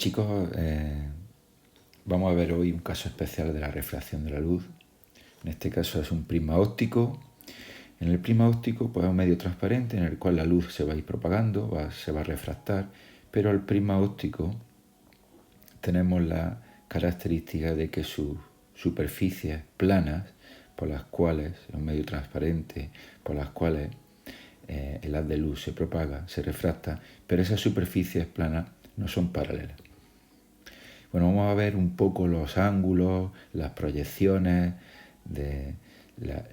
chicos, vamos a ver hoy un caso especial de la refracción de la luz. En este caso es un prisma óptico. En el prisma óptico pues, es un medio transparente en el cual la luz se va a ir propagando, se va a refractar, pero al prisma óptico tenemos la característica de que sus superficies planas, por las cuales, es un medio transparente, por las cuales el haz de luz se propaga, se refracta, pero esas superficies planas no son paralelas. Bueno, vamos a ver un poco los ángulos, las proyecciones de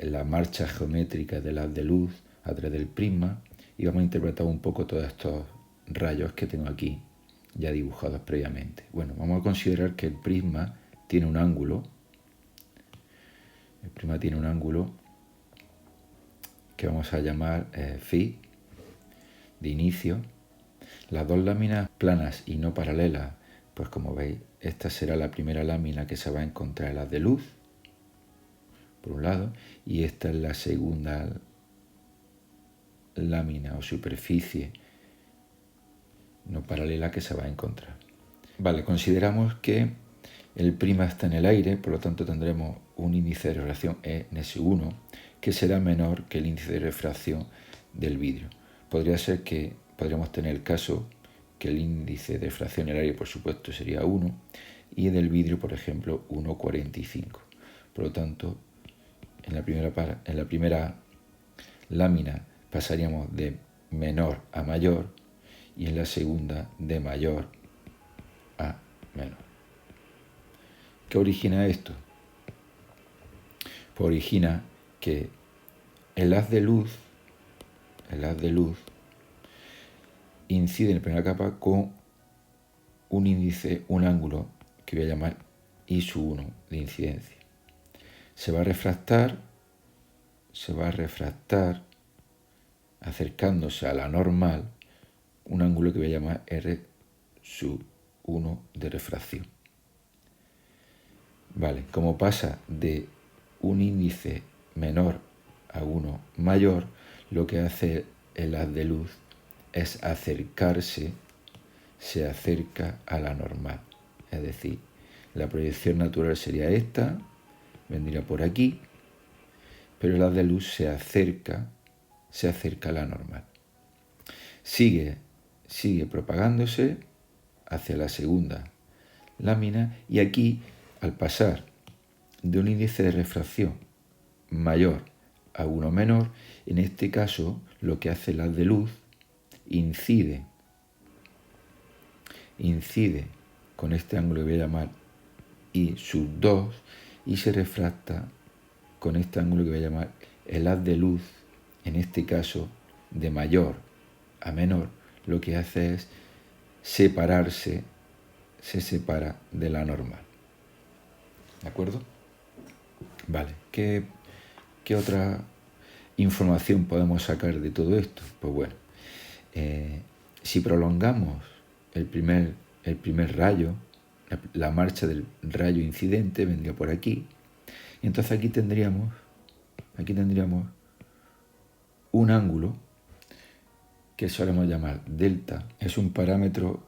la marcha geométrica del haz de luz a través del prisma y vamos a interpretar un poco todos estos rayos que tengo aquí ya dibujados previamente. Bueno, vamos a considerar que el prisma tiene un ángulo. El prisma tiene un ángulo que vamos a llamar phi de inicio. Las dos láminas planas y no paralelas, pues como veis, esta será la primera lámina que se va a encontrar el haz de luz, por un lado, y esta es la segunda lámina o superficie no paralela que se va a encontrar. Vale, consideramos que el prisma está en el aire, por lo tanto tendremos un índice de refracción en S1 que será menor que el índice de refracción del vidrio. Podríamos tener el caso que el índice de refracción en el aire, por supuesto, sería 1 y del vidrio, por ejemplo, 1,45. Por lo tanto, en la primera lámina pasaríamos de menor a mayor y en la segunda de mayor a menor. ¿Qué origina esto? Pues origina que el haz de luz incide en la primera capa con un ángulo que voy a llamar I1 de incidencia. Se va a refractar acercándose a la normal, un ángulo que voy a llamar R1 de refracción. Vale, como pasa de un índice menor a uno mayor, lo que hace el haz de luz es acercarse, se acerca a la normal. Es decir, la proyección natural sería esta, vendría por aquí, pero el haz de luz se acerca a la normal. Sigue propagándose hacia la segunda lámina y aquí, al pasar de un índice de refracción mayor a uno menor, en este caso lo que hace el haz de luz incide con este ángulo que voy a llamar I2 y se refracta con este ángulo que voy a llamar el haz de luz, en este caso de mayor a menor, lo que hace es se separa de la normal. ¿De acuerdo? Vale, ¿qué otra información podemos sacar de todo esto? Pues bueno, si prolongamos el primer rayo, la marcha del rayo incidente vendría por aquí, y entonces aquí tendríamos un ángulo que solemos llamar delta. Es un parámetro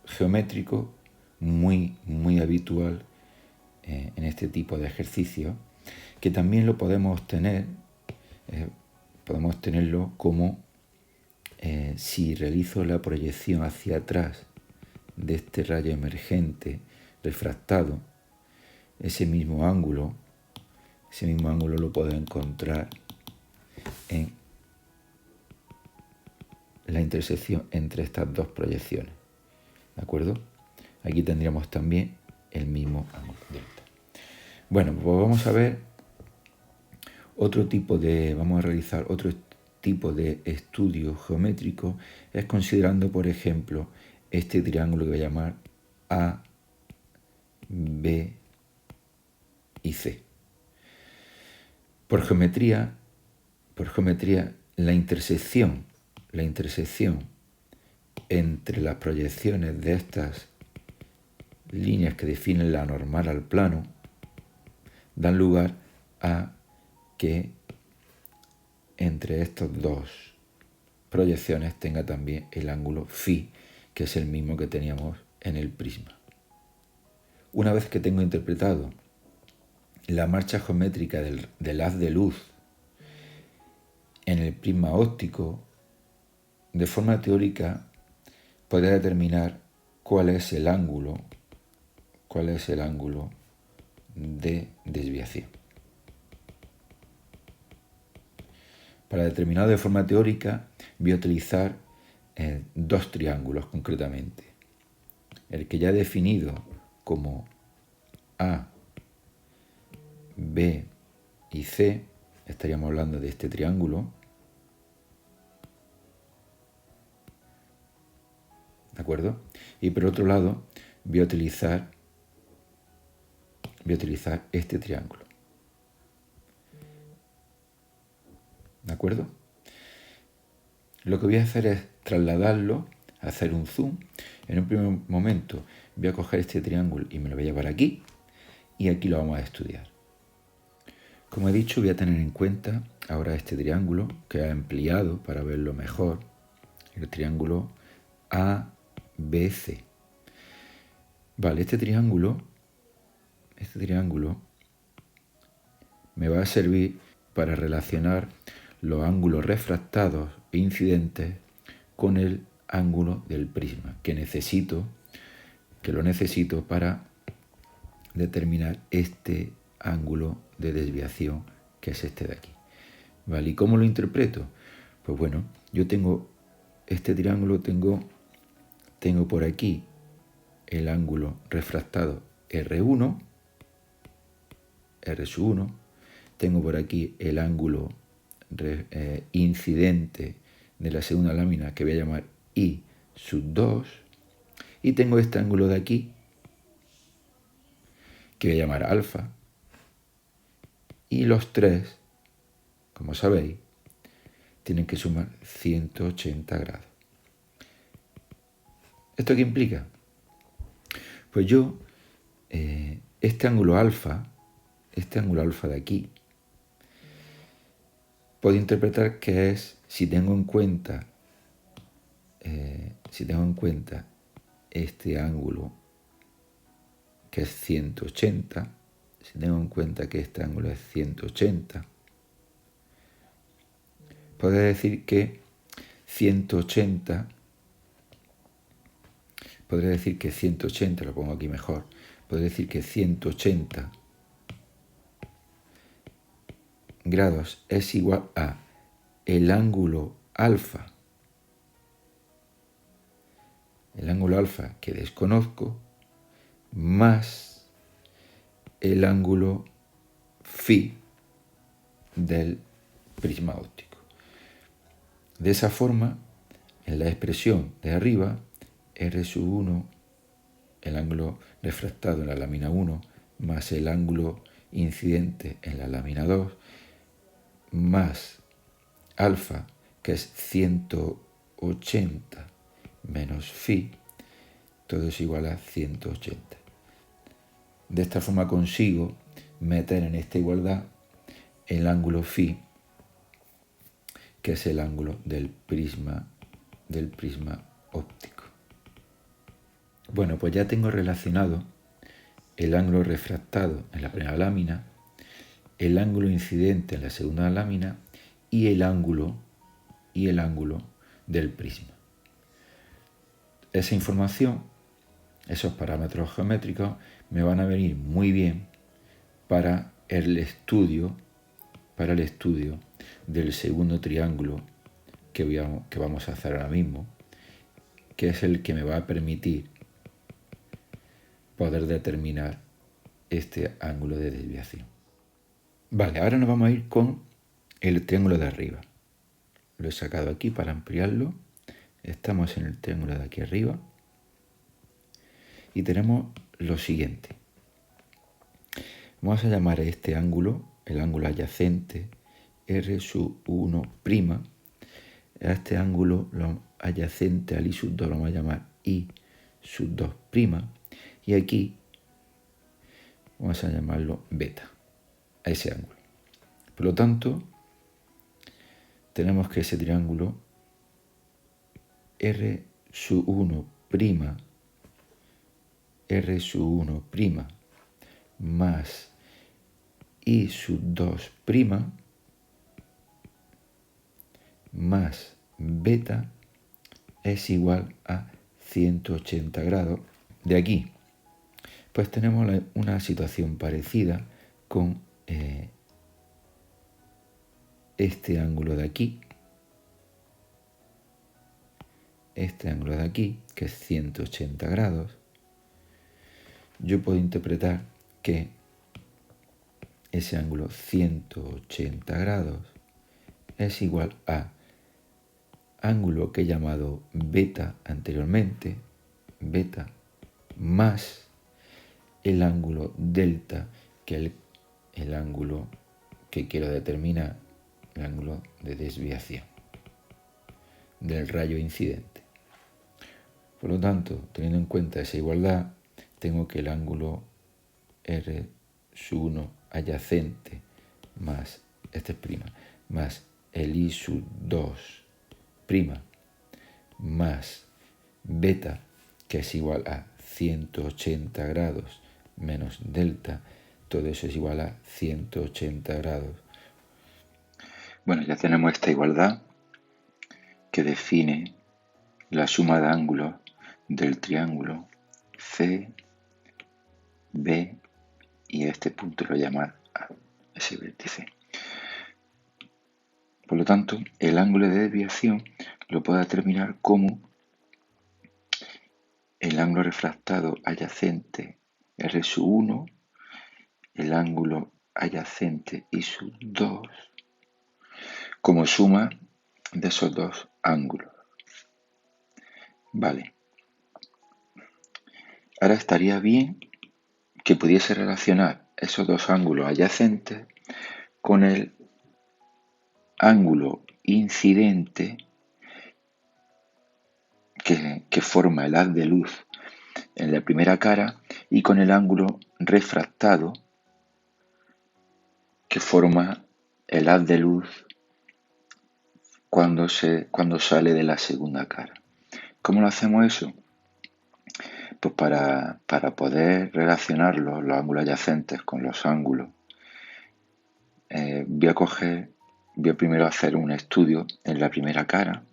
geométrico muy habitual en este tipo de ejercicios, que también lo podemos tenerlo como si realizo la proyección hacia atrás de este rayo emergente refractado, ese mismo ángulo lo puedo encontrar en la intersección entre estas dos proyecciones. ¿De acuerdo? Aquí tendríamos también el mismo ángulo delta. Bueno, pues vamos a realizar otro tipo de estudio geométrico, es considerando, por ejemplo, este triángulo que voy a llamar A, B y C. Por geometría, la intersección entre las proyecciones de estas líneas que definen la normal al plano dan lugar a que entre estas dos proyecciones tenga también el ángulo phi, que es el mismo que teníamos en el prisma. Una vez que tengo interpretado la marcha geométrica del haz de luz en el prisma óptico, de forma teórica podría determinar cuál es el ángulo de desviación. Para determinarlo de forma teórica voy a utilizar dos triángulos concretamente. El que ya he definido como A, B y C, estaríamos hablando de este triángulo, ¿de acuerdo? Y por otro lado voy a utilizar este triángulo, ¿de acuerdo? Lo que voy a hacer es trasladarlo, hacer un zoom. En un primer momento voy a coger este triángulo y me lo voy a llevar aquí, y aquí lo vamos a estudiar. Como he dicho, voy a tener en cuenta ahora este triángulo que he ampliado para verlo mejor, el triángulo ABC. Vale, este triángulo me va a servir para relacionar los ángulos refractados e incidentes con el ángulo del prisma, que lo necesito para determinar este ángulo de desviación, que es este de aquí. ¿Vale? ¿Y cómo lo interpreto? Pues bueno, yo tengo este triángulo, tengo por aquí el ángulo refractado R1, tengo por aquí el ángulo incidente de la segunda lámina, que voy a llamar I2, y tengo este ángulo de aquí, que voy a llamar alfa, y los tres, como sabéis, tienen que sumar 180 grados. ¿Esto qué implica? Pues yo, este ángulo alfa de aquí, puedo interpretar que es, si tengo en cuenta este ángulo, que es 180, si tengo en cuenta que este ángulo es 180, puedo decir que 180, lo pongo aquí mejor, puedo decir que 180 grados es igual a el ángulo alfa que desconozco, más el ángulo phi del prisma óptico. De esa forma, en la expresión de arriba, R1, el ángulo refractado en la lámina 1, más el ángulo incidente en la lámina 2, más alfa, que es 180 menos phi, todo es igual a 180. De esta forma consigo meter en esta igualdad el ángulo phi, que es el ángulo del prisma óptico. Bueno, pues ya tengo relacionado el ángulo refractado en la primera lámina, el ángulo incidente en la segunda lámina y el ángulo del prisma. Esa información, esos parámetros geométricos, me van a venir muy bien para el estudio del segundo triángulo que vamos a hacer ahora mismo, que es el que me va a permitir poder determinar este ángulo de desviación. Vale, ahora nos vamos a ir con el triángulo de arriba. Lo he sacado aquí para ampliarlo. Estamos en el triángulo de aquí arriba y tenemos lo siguiente. Vamos a llamar a este ángulo, el ángulo adyacente, R1'. A este ángulo adyacente al I2 lo vamos a llamar I2'. Y aquí vamos a llamarlo beta, a ese ángulo. Por lo tanto, tenemos que ese triángulo R1', R sub 1' más I sub 2' más beta es igual a 180 grados. De aquí, pues tenemos una situación parecida con este ángulo de aquí, que es 180 grados. Yo puedo interpretar que ese ángulo 180 grados es igual a ángulo que he llamado beta anteriormente, beta más el ángulo delta, que es el ángulo que quiero determinar, el ángulo de desviación del rayo incidente. Por lo tanto, teniendo en cuenta esa igualdad, tengo que el ángulo R sub 1 adyacente más este es prima, más el I sub 2 prima más beta, que es igual a 180 grados menos delta, todo eso es igual a 180 grados. Bueno, ya tenemos esta igualdad que define la suma de ángulos del triángulo C, B y este punto lo llama A, ese vértice. Por lo tanto, el ángulo de desviación lo puedo determinar como el ángulo refractado adyacente R sub 1, el ángulo adyacente I sub 2, como suma de esos dos ángulos. Vale. Ahora estaría bien que pudiese relacionar esos dos ángulos adyacentes con el ángulo incidente que forma el haz de luz en la primera cara y con el ángulo refractado que forma el haz de luz cuando sale de la segunda cara. ¿Cómo lo hacemos eso? Pues para poder relacionar los ángulos adyacentes con los ángulos, voy a primero hacer un estudio en la primera cara.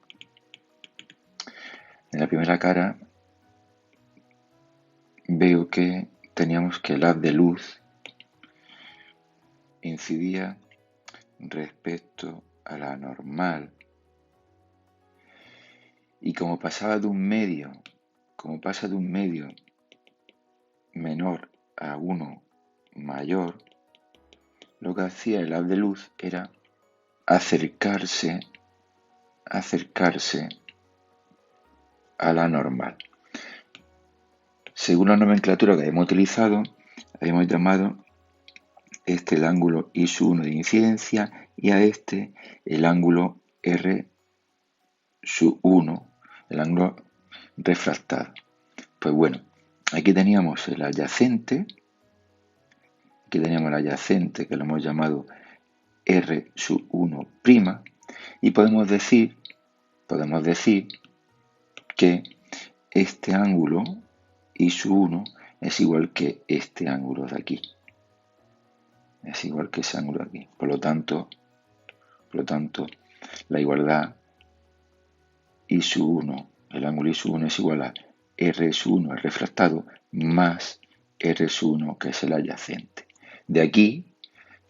En la primera cara veo que teníamos que el haz de luz incidía respecto a la normal y como pasa de un medio menor a uno mayor, lo que hacía el haz de luz era acercarse a la normal. Según la nomenclatura que hemos utilizado, hemos llamado este el ángulo I sub 1 de incidencia y a este el ángulo R sub 1, el ángulo refractado. Pues bueno, aquí teníamos el adyacente, que lo hemos llamado R sub 1', y podemos decir que este ángulo I sub 1 es igual que este ángulo de aquí. Es igual que ese ángulo de aquí. Por lo tanto, la igualdad I sub 1, el ángulo I sub 1 es igual a R sub 1, el refractado, más R sub 1, que es el adyacente. De aquí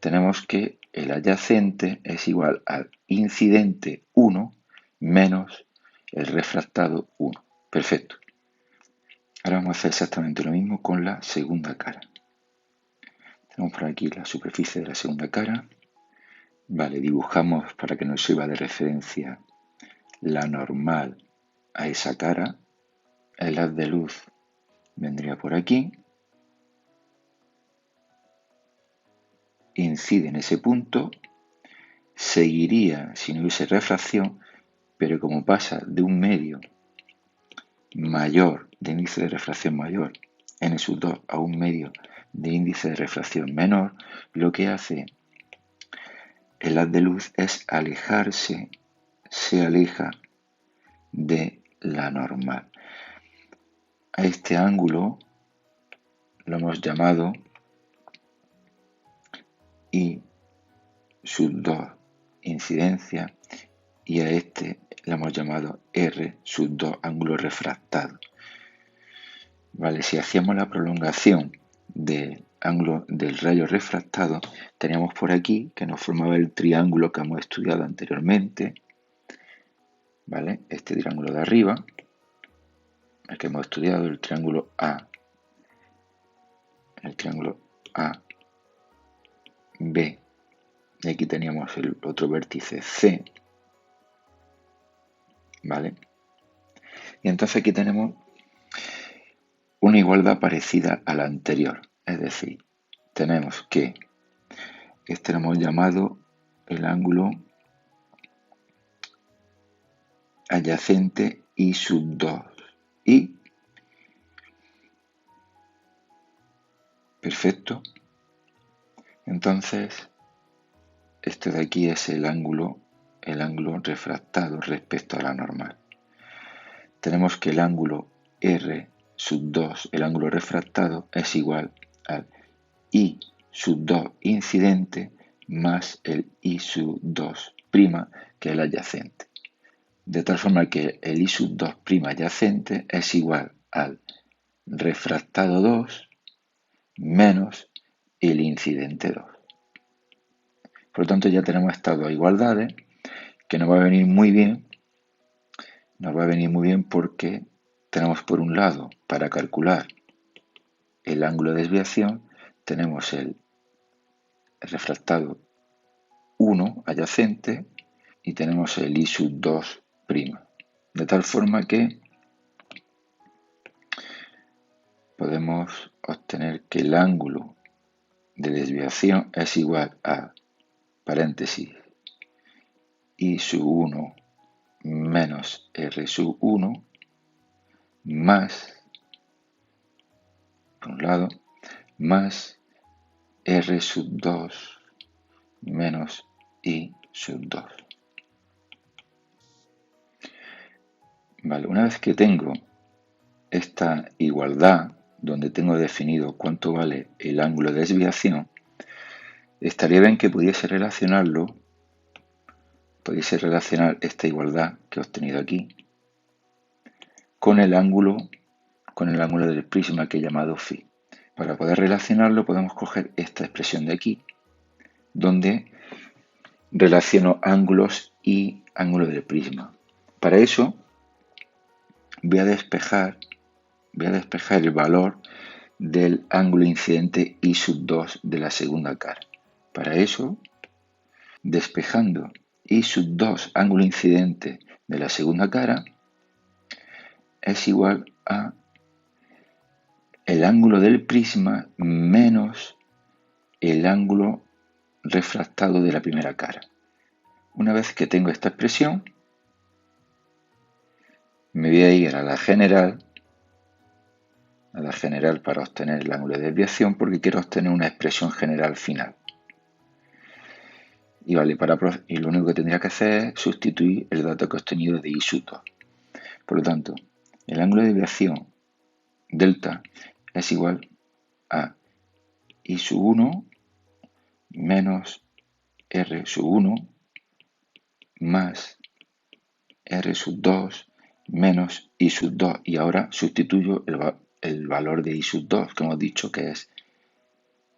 tenemos que el adyacente es igual al incidente 1 menos el refractado 1. Perfecto. Ahora vamos a hacer exactamente lo mismo con la segunda cara. Tenemos por aquí la superficie de la segunda cara. Vale, dibujamos para que nos sirva de referencia la normal a esa cara. El haz de luz vendría por aquí. Incide en ese punto. Seguiría si no hubiese refracción, pero como pasa de un medio mayor, de índice de refracción mayor, n sub 2, a un medio de índice de refracción menor, lo que hace el haz de luz es alejarse, se aleja de la normal. A este ángulo lo hemos llamado I sub 2 incidencia y a este lo hemos llamado R sub 2 ángulo refractado. Vale, si hacíamos la prolongación del ángulo del rayo refractado, teníamos por aquí que nos formaba el triángulo que hemos estudiado anteriormente, ¿vale? Este triángulo de arriba, el que hemos estudiado, el triángulo A, B, y aquí teníamos el otro vértice C, ¿vale? Y entonces aquí tenemos una igualdad parecida a la anterior, es decir, tenemos que este lo hemos llamado el ángulo adyacente I sub 2 y perfecto. Entonces este de aquí es el ángulo refractado respecto a la normal. Tenemos que el ángulo R sub 2, el ángulo refractado, es igual al I sub 2 incidente más el I sub 2 prima, que es el adyacente. De tal forma que el I sub 2 prima adyacente es igual al refractado 2 menos el incidente 2. Por lo tanto, ya tenemos estas dos igualdades que nos va a venir muy bien. Nos va a venir muy bien porque tenemos por un lado, para calcular el ángulo de desviación, tenemos el refractado 1 adyacente y tenemos el I sub 2 prima. De tal forma que podemos obtener que el ángulo de desviación es igual a, paréntesis, I sub 1 menos R sub 1 más, por un lado, más R sub 2 menos I sub 2. Vale, una vez que tengo esta igualdad, donde tengo definido cuánto vale el ángulo de desviación, estaría bien que pudiese relacionar esta igualdad que he obtenido aquí con el ángulo del prisma que he llamado φ. Para poder relacionarlo podemos coger esta expresión de aquí, donde relaciono ángulos y ángulo del prisma. Para eso voy a despejar el valor del ángulo incidente I sub 2 de la segunda cara. Para eso, despejando I sub 2 ángulo incidente de la segunda cara es igual a el ángulo del prisma menos el ángulo refractado de la primera cara. Una vez que tengo esta expresión, me voy a ir a la general para obtener el ángulo de desviación porque quiero obtener una expresión general final. Y lo único que tendría que hacer es sustituir el dato que he obtenido de I sub 2. Por lo tanto, el ángulo de desviación delta es igual a I sub 1 menos R sub 1 más R sub 2 menos I sub 2. Y ahora sustituyo el valor de I sub 2 que hemos dicho que es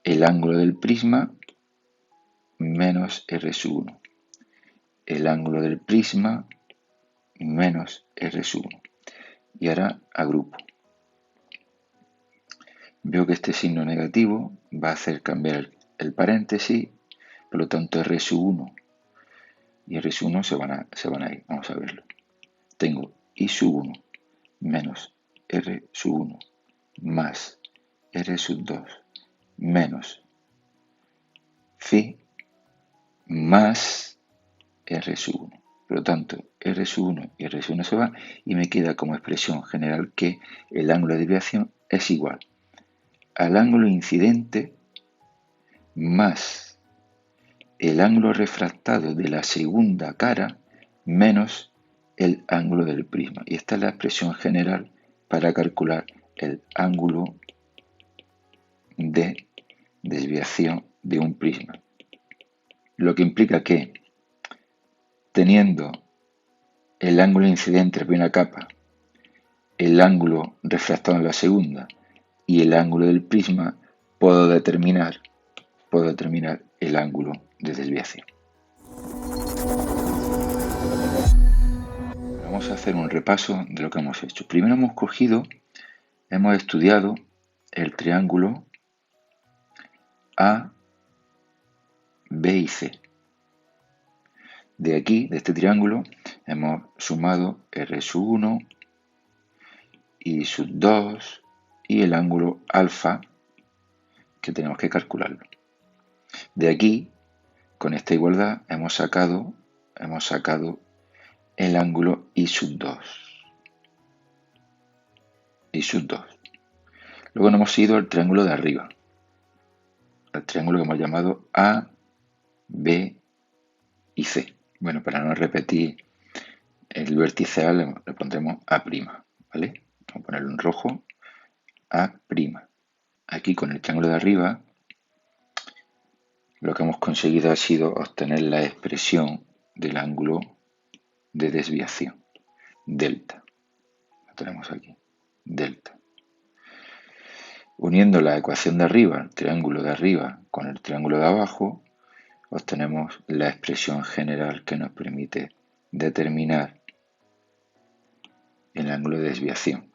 el ángulo del prisma menos R sub 1. El ángulo del prisma menos R sub 1. Y ahora agrupo. Veo que este signo negativo va a hacer cambiar el paréntesis, por lo tanto R sub 1 y R sub 1 se van a ir. Vamos a verlo. Tengo I sub 1 menos R sub 1 más R sub 2 menos phi más R sub 1. Por lo tanto, R sub 1 y R sub 1 se van y me queda como expresión general que el ángulo de desviación es igual al ángulo incidente más el ángulo refractado de la segunda cara menos el ángulo del prisma. Y esta es la expresión general para calcular el ángulo de desviación de un prisma. Lo que implica que, teniendo el ángulo incidente en la primera capa, el ángulo refractado en la segunda y el ángulo del prisma, puedo determinar el ángulo de desviación. Vamos a hacer un repaso de lo que hemos hecho. Primero hemos estudiado el triángulo A, B y C. De aquí, de este triángulo, hemos sumado R1 y sub 2 y el ángulo alfa que tenemos que calcularlo. De aquí, con esta igualdad, hemos sacado el ángulo I sub 2. Luego nos hemos ido al triángulo de arriba, al triángulo que hemos llamado A, B y C. Bueno, para no repetir el vértice A, le pondremos A', ¿vale? Vamos a ponerlo en rojo, A'. Aquí con el triángulo de arriba, lo que hemos conseguido ha sido obtener la expresión del ángulo de desviación, delta. Lo tenemos aquí, delta. Uniendo la ecuación de arriba, el triángulo de arriba, con el triángulo de abajo, obtenemos la expresión general que nos permite determinar el ángulo de desviación.